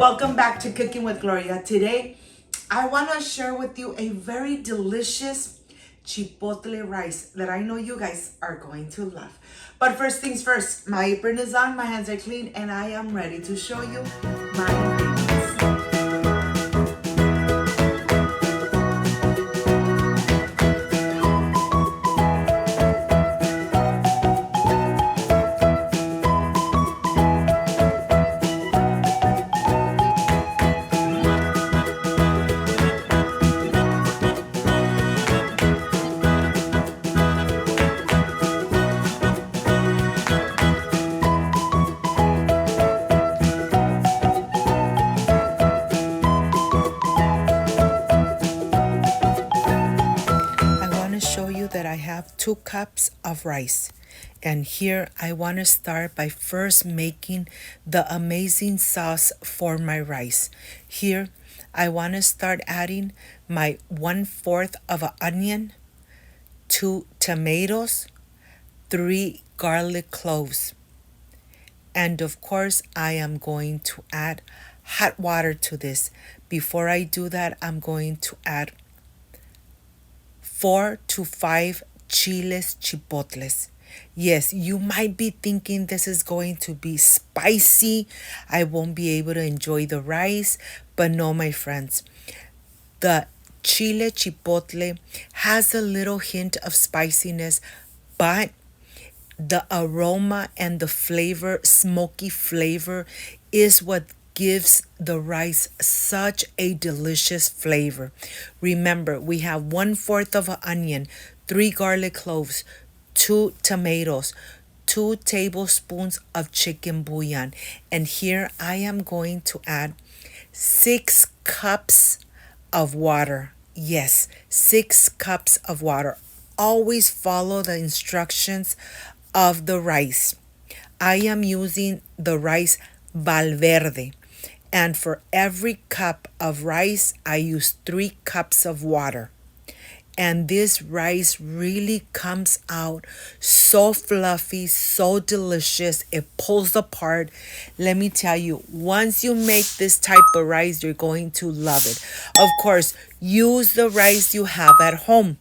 welcome back to Cooking with Gloria. Today, I want to share with you a very delicious chipotle rice that I know you guys are going to love. But first things first, my apron is on, my hands are clean, and I am ready to show you my ingredients. Show you that I have 2 cups of rice, and here I want to start by first making the amazing sauce for my rice. Here I want to start adding my 1/4 of an onion, 2 tomatoes, 3 garlic cloves, and of course I am going to add hot water to this. Before I do that, I'm going to add 4 to 5 chiles chipotles. Yes, you might be thinking this is going to be spicy. I won't be able to enjoy the rice, but no, my friends. The chile chipotle has a little hint of spiciness, but the aroma and the flavor, smoky flavor, is what gives the rice such a delicious flavor. Remember, we have 1/4 of an onion, 3 garlic cloves, 2 tomatoes, 2 tablespoons of chicken bouillon, and here I am going to add 6 cups of water. Yes, 6 cups of water. Always follow the instructions of the rice. I am using the rice Valverde, and for every cup of rice I use 3 cups of water. And this rice really comes out so fluffy, so delicious. It pulls apart. Let me tell you, once you make this type of rice, you're going to love it. Of course, use the rice you have at home.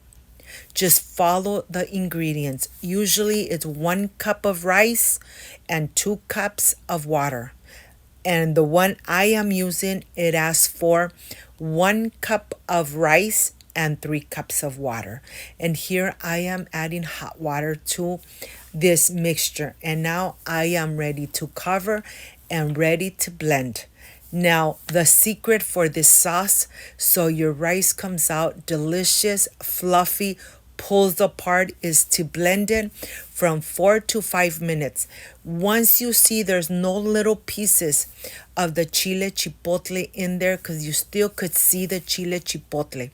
Just follow the ingredients. Usually it's 1 cup of rice and 2 cups of water. And the one I am using, it asks for 1 cup of rice and 3 cups of water. And here I am adding hot water to this mixture. And now I am ready to cover and ready to blend. Now, the secret for this sauce, so your rice comes out delicious, fluffy, pulls apart, is to blend it from 4 to 5 minutes. Once you see there's no little pieces of the chile chipotle in there, because you still could see the chile chipotle,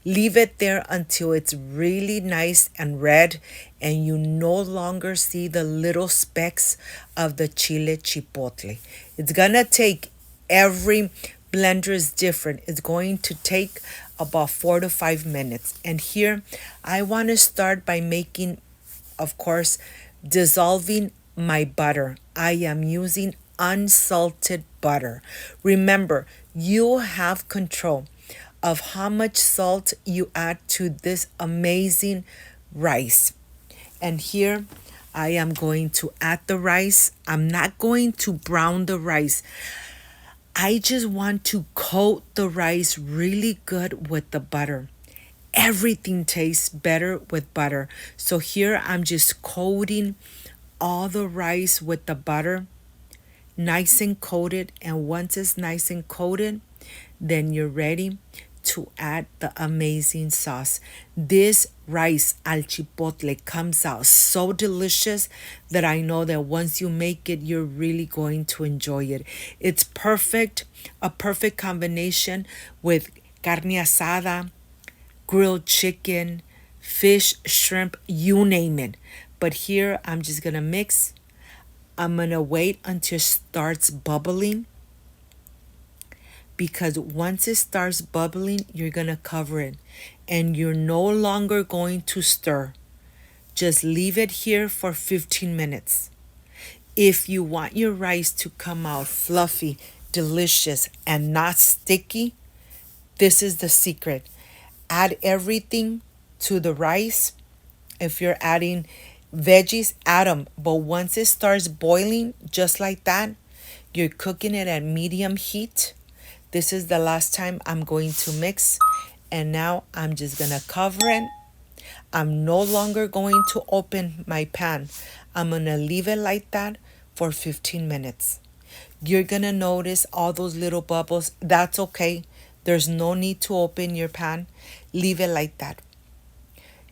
leave it there until it's really nice and red and you no longer see the little specks of the chile chipotle. It's gonna take, every blender is different. It's going to take about 4 to 5 minutes. And here I want to start by making, of course, dissolving my butter. I am using unsalted butter. Remember, you have control of how much salt you add to this amazing rice. And here I am going to add the rice. I'm not going to brown the rice. I just want to coat the rice really good with the butter. Everything tastes better with butter. So here I'm just coating all the rice with the butter, nice and coated. And once it's nice and coated, then you're ready to add the amazing sauce. This rice al chipotle comes out so delicious that I know that once you make it, you're really going to enjoy it. It's perfect, a perfect combination with carne asada, grilled chicken, fish, shrimp, you name it. But here I'm just gonna mix. I'm gonna wait until it starts bubbling, because once it starts bubbling, you're going to cover it and you're no longer going to stir. Just leave it here for 15 minutes. If you want your rice to come out fluffy delicious, and not sticky, this is the secret. Add everything to the rice. If you're adding veggies, add them. But once it starts boiling, just like that, you're cooking it at medium heat. This is the last time I'm going to mix. And now I'm just going to cover it. I'm no longer going to open my pan. I'm going to leave it like that for 15 minutes. You're going to notice all those little bubbles. That's okay. There's no need to open your pan. Leave it like that.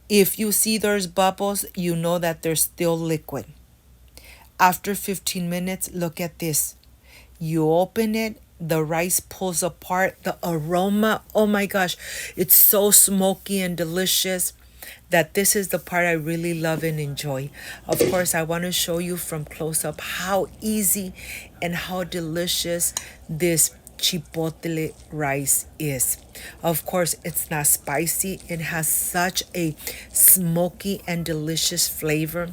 If you see there's bubbles, you know that there's still liquid. After 15 minutes, look at this. You open it, the rice pulls apart, the aroma, oh my gosh, it's so smoky and delicious that this is the part I really love and enjoy. Of course, I want to show you from close up how easy and how delicious this chipotle rice is. Of course, it's not spicy. It has such a smoky and delicious flavor.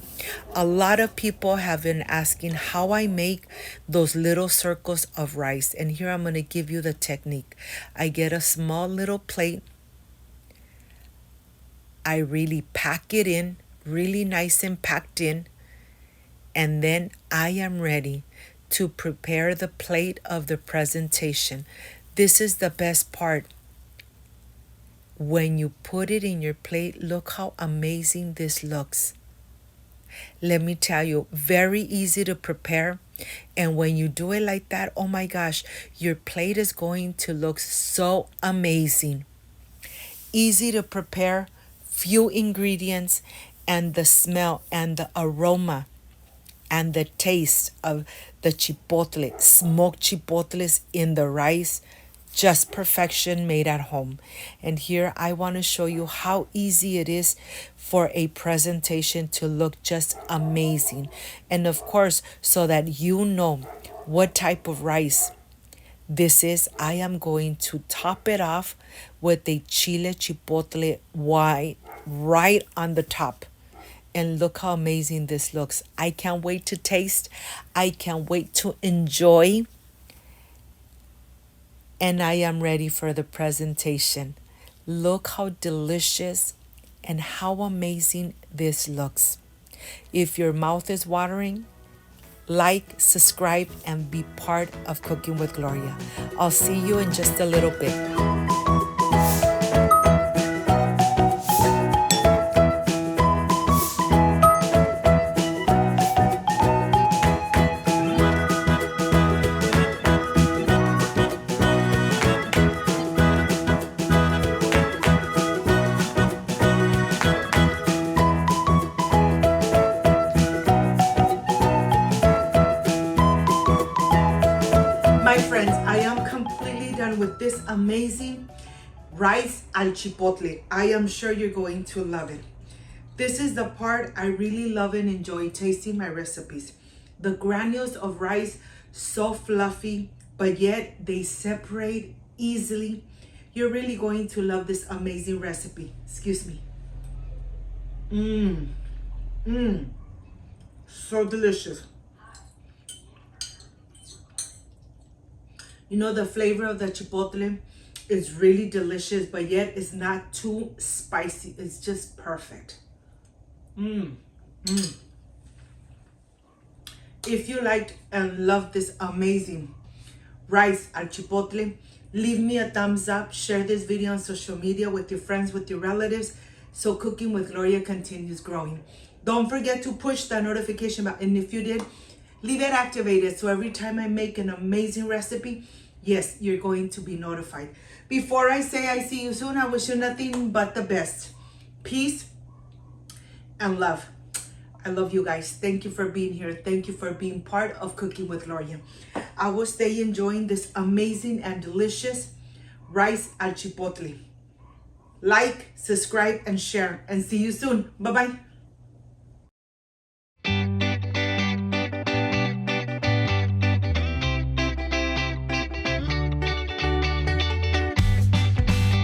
A lot of people have been asking how I make those little circles of rice, and here I'm going to give you the technique. I get a small little plate. I really pack it in, really nice and packed in, and then I am ready to prepare the plate of the presentation. This is the best part. When you put it in your plate, look how amazing this looks. Let me tell you, very easy to prepare. And when you do it like that, oh my gosh, your plate is going to look so amazing. Easy to prepare, few ingredients, and the smell and the aroma and the taste of the chipotle, smoked chipotles in the rice, just perfection made at home. And here I want to show you how easy it is for a presentation to look just amazing. And of course, so that you know what type of rice this is, I am going to top it off with a chile chipotle white right on the top. And look how amazing this looks. I can't wait to taste. I can't wait to enjoy. And I am ready for the presentation. Look how delicious and how amazing this looks. If your mouth is watering, like, subscribe, and be part of Cooking with Gloria. I'll see you in just a little bit. My friends, I am completely done with this amazing rice al chipotle. I am sure you're going to love it. This is the part I really love and enjoy tasting my recipes. The granules of rice, so fluffy, but yet they separate easily. You're really going to love this amazing recipe. Excuse me. So delicious. You know, the flavor of the chipotle is really delicious, but yet it's not too spicy. It's just perfect. If you liked and loved this amazing rice al chipotle, leave me a thumbs up. Share this video on social media with your friends, with your relatives, so Cooking with Gloria continues growing. Don't forget to push that notification button. And if you did, leave it activated so every time I make an amazing recipe, yes, you're going to be notified. Before I say I see you soon, I wish you nothing but the best. Peace and love. I love you guys. Thank you for being here. Thank you for being part of Cooking with Gloria. I will stay enjoying this amazing and delicious rice al chipotle. Like, subscribe, and share. And see you soon. Bye-bye.